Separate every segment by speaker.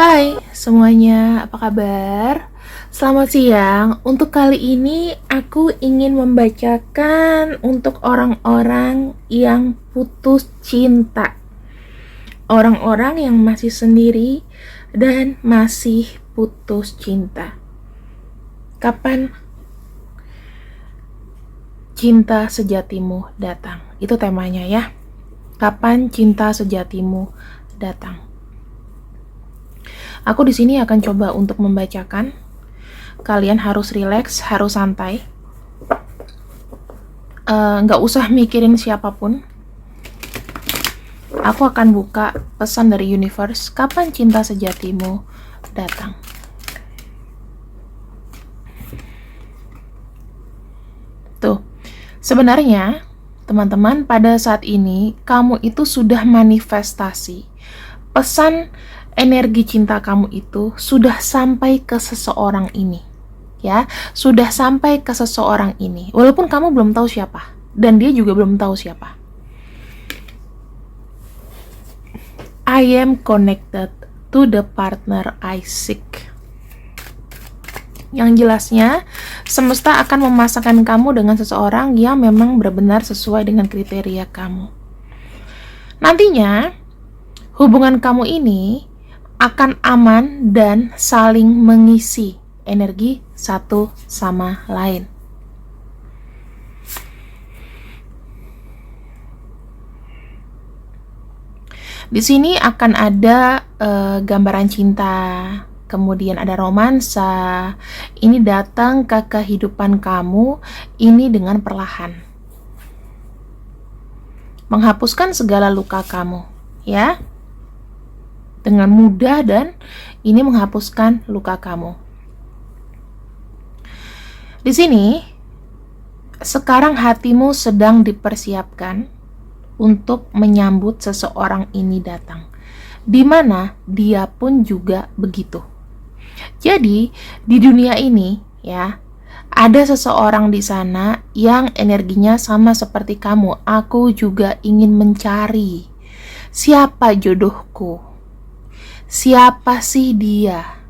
Speaker 1: Hai semuanya, apa kabar? Selamat siang. Untuk kali ini aku ingin membacakan untuk orang-orang yang putus cinta. Orang-orang yang masih sendiri dan masih putus cinta. Kapan cinta sejatimu datang? Itu temanya ya. Kapan cinta sejatimu datang? Aku di sini akan coba untuk membacakan. Kalian harus rileks, harus santai. Nggak usah mikirin siapapun. Aku akan buka pesan dari universe. Kapan cinta sejatimu datang? Tuh, sebenarnya teman-teman, pada saat ini kamu itu sudah manifestasi. Pesan energi cinta kamu itu sudah sampai ke seseorang ini, ya, sudah sampai ke seseorang ini. Walaupun kamu belum tahu siapa, dan dia juga belum tahu siapa. I am connected to the partner I seek. Yang jelasnya, semesta akan memasangkan kamu dengan seseorang yang memang benar-benar sesuai dengan kriteria kamu. Nantinya, hubungan kamu ini akan aman dan saling mengisi energi satu sama lain. Di sini akan ada gambaran cinta, kemudian ada romansa. Ini datang ke kehidupan kamu ini dengan perlahan, menghapuskan segala luka kamu, ya, dengan mudah, dan ini menghapuskan luka kamu. Di sini, sekarang hatimu sedang dipersiapkan untuk menyambut seseorang ini datang, di mana dia pun juga begitu. Jadi, di dunia ini, ya, ada seseorang di sana yang energinya sama seperti kamu. Aku juga ingin mencari siapa jodohku. Siapa sih dia?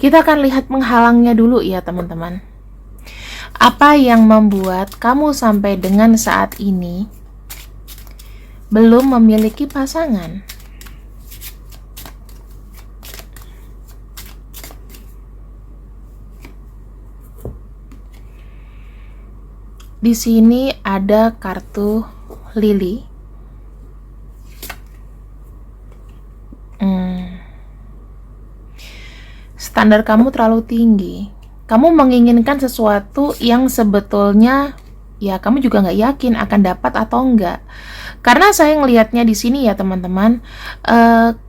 Speaker 1: Kita akan lihat penghalangnya dulu ya teman-teman. Apa yang membuat kamu sampai dengan saat ini belum memiliki pasangan? Di sini ada kartu lili. Standar kamu terlalu tinggi. Kamu menginginkan sesuatu yang sebetulnya ya kamu juga nggak yakin akan dapat atau enggak. Karena saya ngelihatnya di sini ya teman-teman,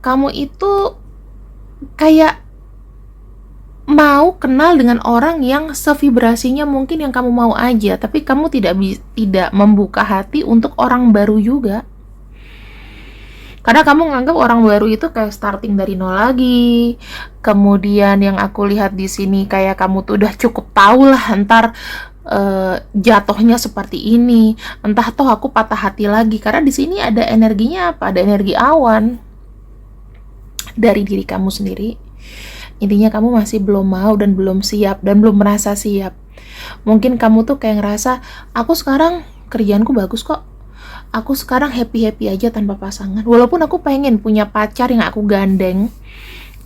Speaker 1: kamu itu kayak mau kenal dengan orang yang sevibrasinya mungkin yang kamu mau aja, tapi kamu tidak membuka hati untuk orang baru juga. Karena kamu nganggap orang baru itu kayak starting dari nol lagi. Kemudian yang aku lihat di sini kayak kamu tuh udah cukup tahu lah ntar jatuhnya seperti ini. Entah toh aku patah hati lagi. Karena di sini ada energinya apa? Ada energi awan dari diri kamu sendiri. Intinya kamu masih belum mau dan belum siap dan belum merasa siap. Mungkin kamu tuh kayak ngerasa, aku sekarang kerjaanku bagus kok. Aku sekarang happy-happy aja tanpa pasangan. Walaupun aku pengen punya pacar yang aku gandeng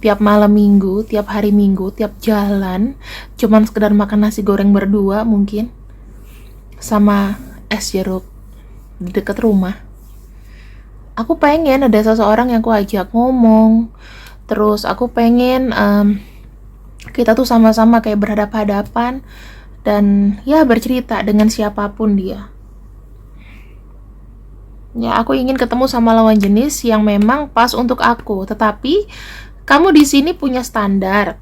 Speaker 1: tiap malam minggu, tiap hari minggu, tiap jalan, cuman sekedar makan nasi goreng berdua mungkin, sama es jeruk di dekat rumah. Aku pengen ada seseorang yang aku ajak ngomong. Terus aku pengen kita tuh sama-sama kayak berhadapan-hadapan dan ya bercerita dengan siapapun dia. Ya, aku ingin ketemu sama lawan jenis yang memang pas untuk aku. Tetapi kamu di sini punya standar.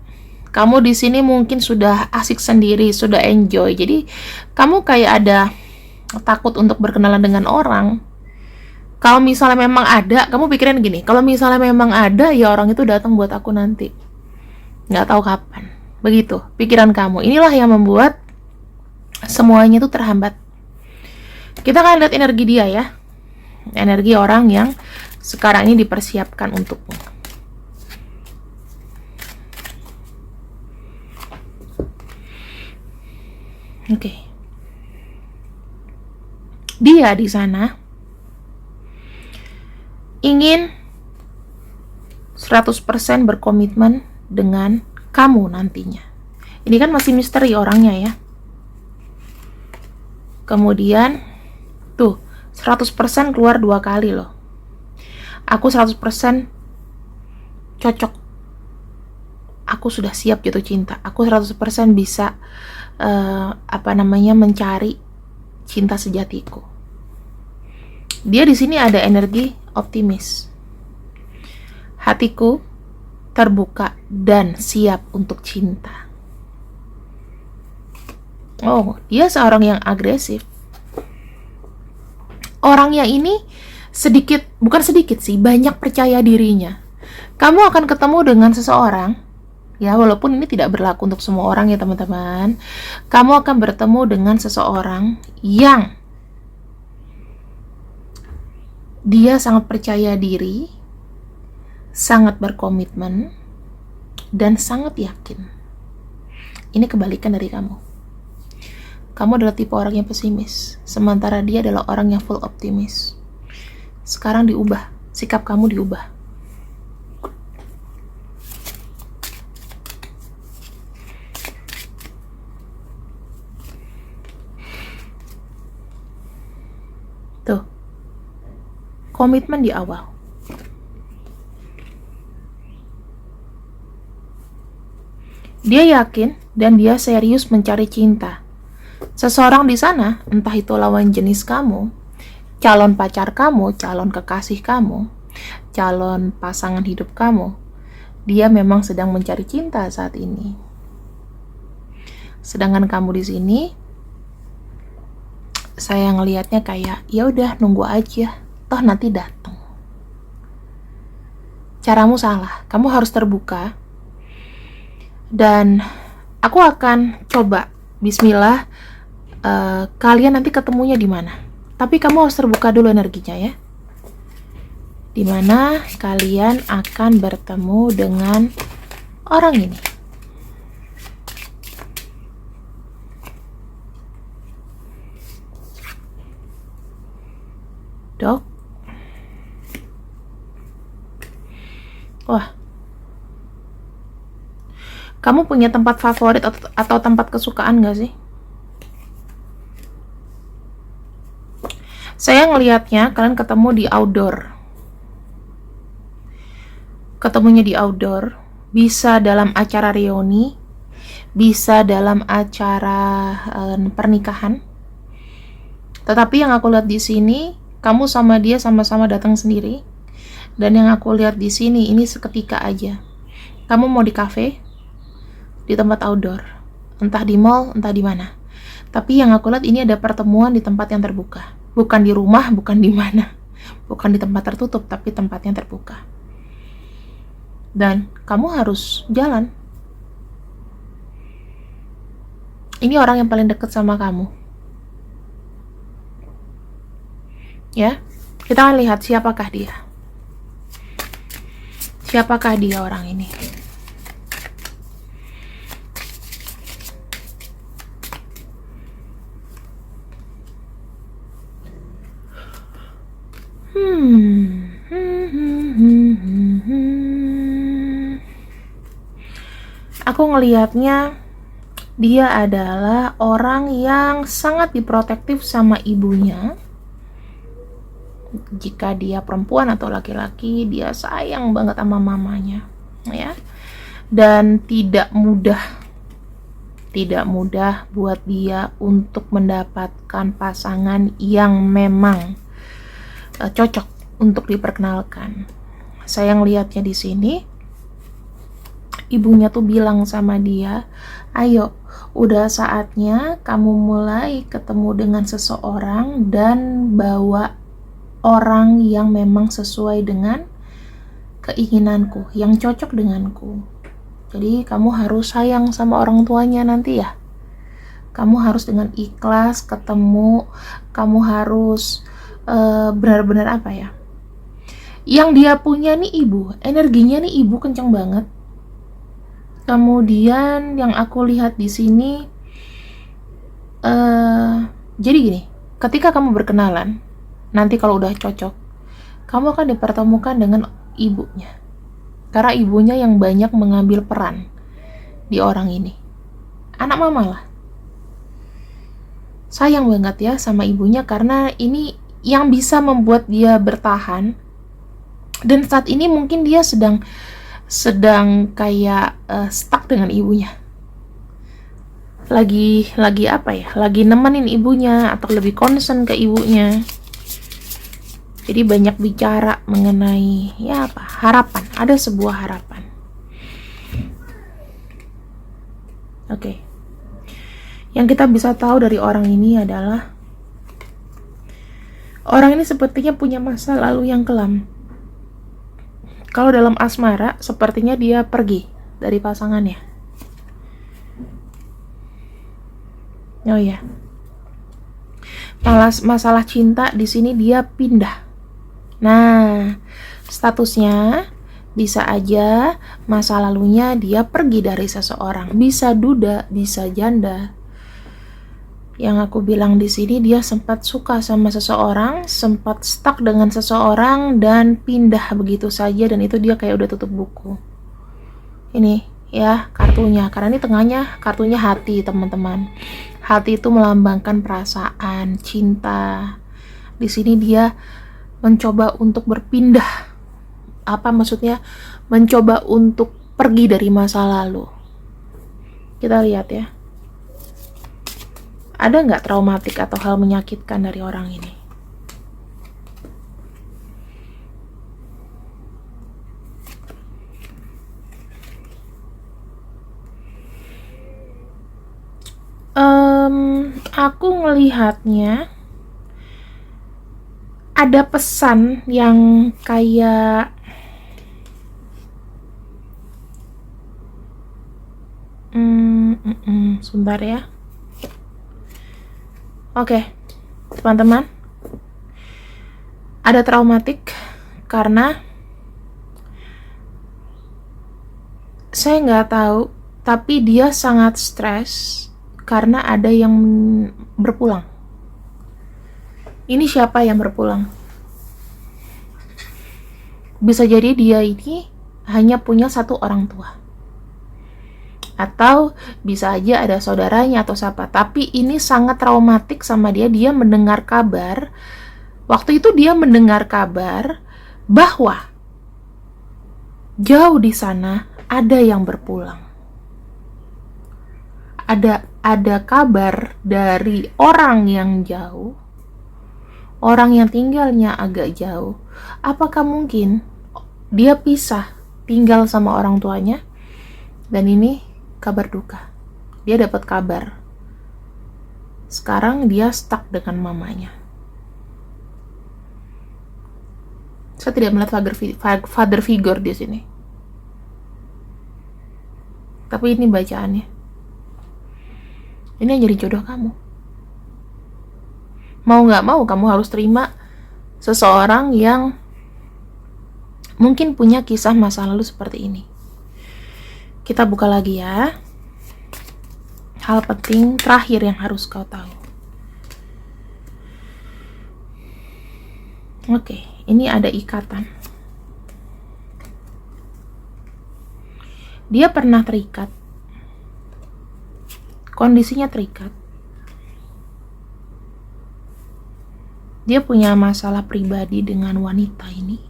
Speaker 1: Kamu di sini mungkin sudah asik sendiri, sudah enjoy. Jadi kamu kayak ada takut untuk berkenalan dengan orang. Kalau misalnya memang ada, kamu pikirin gini, kalau misalnya memang ada, ya orang itu datang buat aku nanti. Nggak tahu kapan. Begitu pikiran kamu. Inilah yang membuat semuanya itu terhambat. Kita akan lihat energi dia ya. Energi orang yang sekarang ini dipersiapkan untukmu. Oke. Dia di sana ingin 100% berkomitmen dengan kamu nantinya. Ini kan masih misteri orangnya ya. Kemudian tuh 100% keluar 2 kali loh. Aku 100% cocok. Aku sudah siap jatuh cinta. Aku 100% bisa mencari cinta sejatiku. Dia di sini ada energi optimis. Hatiku terbuka dan siap untuk cinta. Oh, dia seorang yang agresif. Orangnya ini bukan sedikit sih, banyak percaya dirinya. Kamu akan ketemu dengan seseorang, ya walaupun ini tidak berlaku untuk semua orang ya teman-teman. Kamu akan bertemu dengan seseorang yang dia sangat percaya diri, sangat berkomitmen, dan sangat yakin. Ini kebalikan dari kamu. Kamu adalah tipe orang yang pesimis, sementara dia adalah orang yang full optimis. Sekarang diubah, sikap kamu diubah. Tuh, komitmen di awal. Dia yakin dan dia serius mencari cinta. Seseorang di sana, entah itu lawan jenis kamu, calon pacar kamu, calon kekasih kamu, calon pasangan hidup kamu, dia memang sedang mencari cinta saat ini. Sedangkan kamu di sini, saya ngelihatnya kayak ya udah nunggu aja, toh nanti datang. Caramu salah, kamu harus terbuka. Dan aku akan coba, bismillah, kalian nanti ketemunya di mana. Tapi kamu harus terbuka dulu energinya ya. Di mana kalian akan bertemu dengan orang ini. Dok. Wah. Kamu punya tempat favorit atau tempat kesukaan gak sih? Saya ngelihatnya kalian ketemu di outdoor. Ketemunya di outdoor, bisa dalam acara reuni, bisa dalam acara pernikahan. Tetapi yang aku lihat di sini, kamu sama dia sama-sama datang sendiri. Dan yang aku lihat di sini ini seketika aja. Kamu mau di cafe, di tempat outdoor, entah di mall, entah di mana. Tapi yang aku lihat ini ada pertemuan di tempat yang terbuka. Bukan di rumah, bukan di mana. Bukan di tempat tertutup, tapi tempat yang terbuka. Dan kamu harus jalan. Ini orang yang paling dekat sama kamu. Ya, kita akan lihat siapakah dia. Siapakah dia orang ini? Aku ngelihatnya dia adalah orang yang sangat diprotektif sama ibunya. Jika dia perempuan atau laki-laki, dia sayang banget sama mamanya, ya. Dan tidak mudah buat dia untuk mendapatkan pasangan yang memang cocok untuk diperkenalkan. Saya ngelihatnya di sini, ibunya tuh bilang sama dia, ayo, udah saatnya kamu mulai ketemu dengan seseorang dan bawa orang yang memang sesuai dengan keinginanku, yang cocok denganku. Jadi kamu harus sayang sama orang tuanya nanti ya. Kamu harus dengan ikhlas ketemu, kamu harus benar-benar apa ya, yang dia punya nih ibu, energinya nih ibu kenceng banget. Kemudian yang aku lihat di sini, Jadi gini, ketika kamu berkenalan, nanti kalau udah cocok, kamu akan dipertemukan dengan ibunya. Karena ibunya yang banyak mengambil peran di orang ini. Anak mama lah. Sayang banget ya sama ibunya karena ini yang bisa membuat dia bertahan. Dan saat ini mungkin dia sedang kayak stuck dengan ibunya. Lagi apa ya? Lagi nemenin ibunya atau lebih concern ke ibunya. Jadi banyak bicara mengenai ya apa? Harapan. Ada sebuah harapan. Oke. Yang kita bisa tahu dari orang ini adalah orang ini sepertinya punya masa lalu yang kelam. Kalau dalam asmara, sepertinya dia pergi dari pasangannya. Oh ya. Masalah cinta di sini dia pindah. Nah, statusnya bisa aja masa lalunya dia pergi dari seseorang, bisa duda, bisa janda. Yang aku bilang di sini dia sempat suka sama seseorang, sempat stuck dengan seseorang dan pindah begitu saja dan itu dia kayak udah tutup buku. Ini ya kartunya, karena ini tengahnya kartunya hati, teman-teman. Hati itu melambangkan perasaan, cinta. Di sini dia mencoba untuk berpindah. Apa maksudnya? Mencoba untuk pergi dari masa lalu. Kita lihat ya. Ada nggak traumatik atau hal menyakitkan dari orang ini? Aku ngelihatnya ada pesan yang kayak sebentar ya. Oke, teman-teman, ada traumatik karena saya nggak tahu, tapi dia sangat stres karena ada yang berpulang. Ini siapa yang berpulang? Bisa jadi dia ini hanya punya satu orang tua. Atau bisa aja ada saudaranya atau siapa. Tapi ini sangat traumatik sama dia. Dia mendengar kabar. Waktu itu dia mendengar kabar bahwa jauh di sana ada yang berpulang. Ada kabar dari orang yang jauh, orang yang tinggalnya agak jauh. Apakah mungkin dia pisah tinggal sama orang tuanya? Dan ini kabar duka. Dia dapat kabar. Sekarang dia stuck dengan mamanya. Saya tidak melihat father figure di sini. Tapi ini bacaannya. Ini yang jadi jodoh kamu. Mau gak mau kamu harus terima seseorang yang mungkin punya kisah masa lalu seperti ini. Kita buka lagi ya. Hal penting terakhir yang harus kau tahu. Oke, ini ada ikatan. Dia pernah terikat. Kondisinya terikat. Dia punya masalah pribadi dengan wanita ini.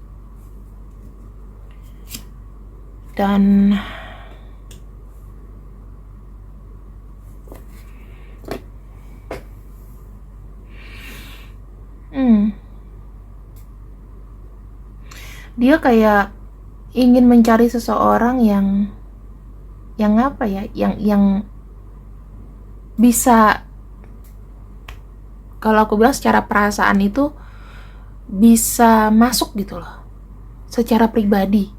Speaker 1: Dan dia kayak ingin mencari seseorang yang apa ya, yang bisa, kalau aku bilang secara perasaan itu bisa masuk gitu loh, secara pribadi.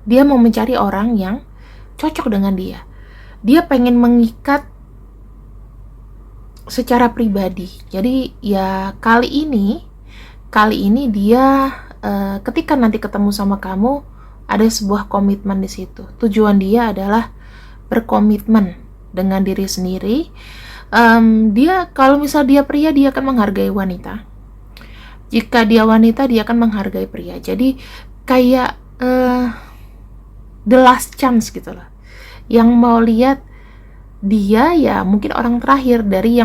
Speaker 1: Dia mau mencari orang yang cocok dengan dia. Dia pengen mengikat secara pribadi. Jadi ya kali ini dia ketika nanti ketemu sama kamu ada sebuah komitmen di situ. Tujuan dia adalah berkomitmen dengan diri sendiri, Dia kalau misal dia pria, dia akan menghargai wanita. Jika dia wanita, dia akan menghargai pria. Jadi kayak the last chance gitu loh. Yang mau lihat dia ya mungkin orang terakhir dari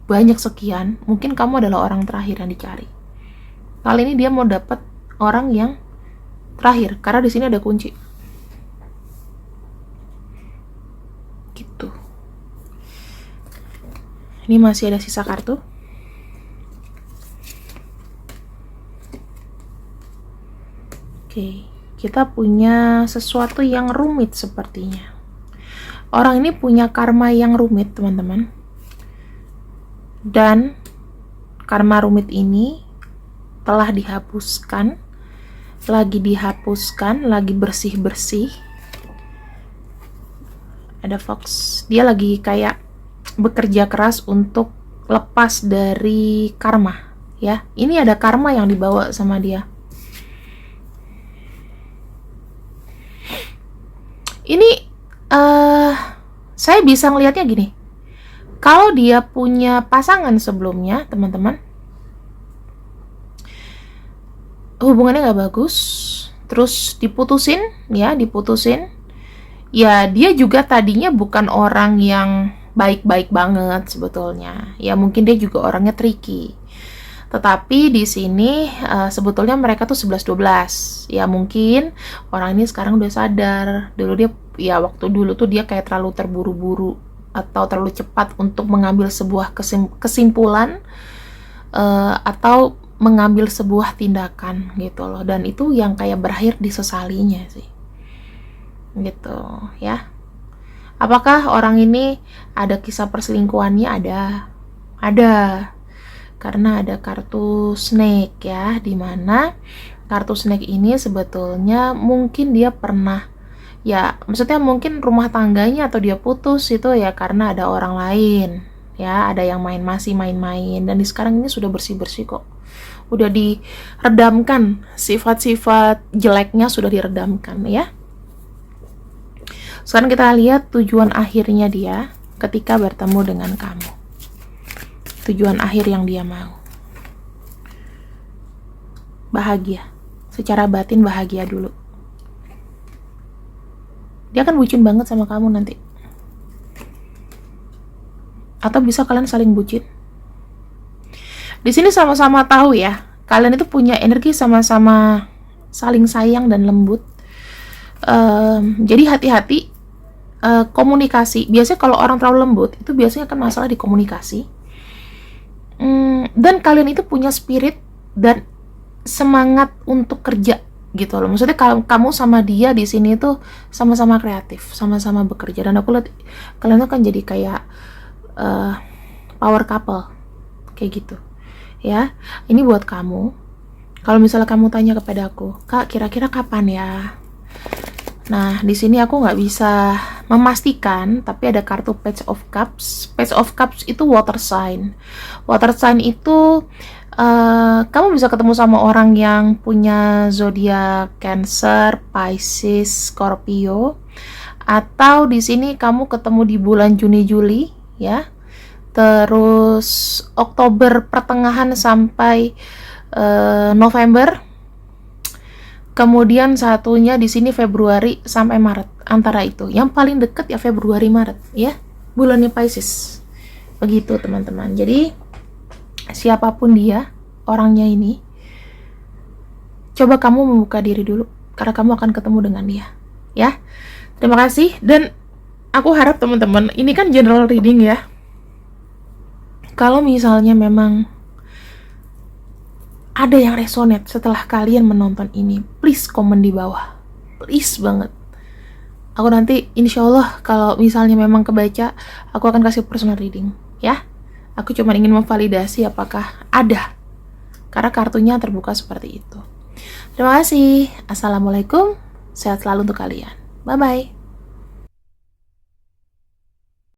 Speaker 1: banyak sekian, mungkin kamu adalah orang terakhir yang dicari. Kali ini dia mau dapat orang yang terakhir karena di sini ada kunci. Gitu. Ini masih ada sisa kartu. Oke, kita punya sesuatu yang rumit sepertinya. Orang ini punya karma yang rumit, teman-teman. Dan karma rumit ini telah dihapuskan, lagi bersih-bersih. Ada Fox. Dia lagi kayak bekerja keras untuk lepas dari karma, ya. Ini ada karma yang dibawa sama dia. Ini saya bisa ngelihatnya gini. Kalau dia punya pasangan sebelumnya, teman-teman, hubungannya nggak bagus, terus diputusin. Ya, dia juga tadinya bukan orang yang baik-baik banget sebetulnya. Ya, mungkin dia juga orangnya tricky. Tetapi di sini sebetulnya mereka tuh 11-12. Ya mungkin orang ini sekarang udah sadar. Waktu dulu tuh dia kayak terlalu terburu-buru atau terlalu cepat untuk mengambil sebuah kesimpulan atau mengambil sebuah tindakan gitu loh. Dan itu yang kayak berakhir disesalinya sih. Gitu ya. Apakah orang ini ada kisah perselingkuhannya? Ada. Karena ada kartu snake ya, dimana kartu snake ini sebetulnya mungkin dia pernah, ya maksudnya mungkin rumah tangganya atau dia putus itu ya karena ada orang lain ya, ada yang masih main-main, dan sekarang ini sudah bersih-bersih kok, udah diredamkan, sifat-sifat jeleknya sudah diredamkan ya. Sekarang kita lihat tujuan akhirnya dia ketika bertemu dengan kamu. Tujuan akhir yang dia mau. Bahagia. Secara batin bahagia dulu. Dia akan bucin banget sama kamu nanti. Atau bisa kalian saling bucin. Di sini sama-sama tahu ya, kalian itu punya energi sama-sama saling sayang dan lembut. Jadi hati-hati komunikasi. Biasanya kalau orang terlalu lembut, itu biasanya kan masalah di komunikasi. Dan kalian itu punya spirit dan semangat untuk kerja gitu loh. Maksudnya kalau kamu sama dia di sini tuh sama-sama kreatif, sama-sama bekerja, dan aku lihat kalian tuh kan jadi kayak power couple kayak gitu ya. Ini buat kamu. Kalau misalnya kamu tanya kepada aku, Kak, kira-kira kapan ya? Nah, di sini aku nggak bisa memastikan, tapi ada kartu Page of Cups. Page of Cups itu water sign. Water sign itu kamu bisa ketemu sama orang yang punya zodiak Cancer, Pisces, Scorpio, atau di sini kamu ketemu di bulan Juni Juli, ya. Terus Oktober pertengahan sampai November. Kemudian satunya di sini Februari sampai Maret, antara itu. Yang paling deket ya Februari Maret ya, bulannya Pisces. Begitu teman-teman. Jadi siapapun dia, orangnya ini, coba kamu membuka diri dulu, karena kamu akan ketemu dengan dia. Ya. Terima kasih, dan aku harap teman-teman, ini kan general reading ya. Kalau misalnya memang ada yang resonate setelah kalian menonton ini, please komen di bawah, please banget. Aku nanti insya Allah kalau misalnya memang kebaca, aku akan kasih personal reading ya. Aku cuma ingin memvalidasi apakah ada, karena kartunya terbuka seperti itu. Terima kasih. Assalamualaikum, sehat selalu untuk kalian. Bye bye.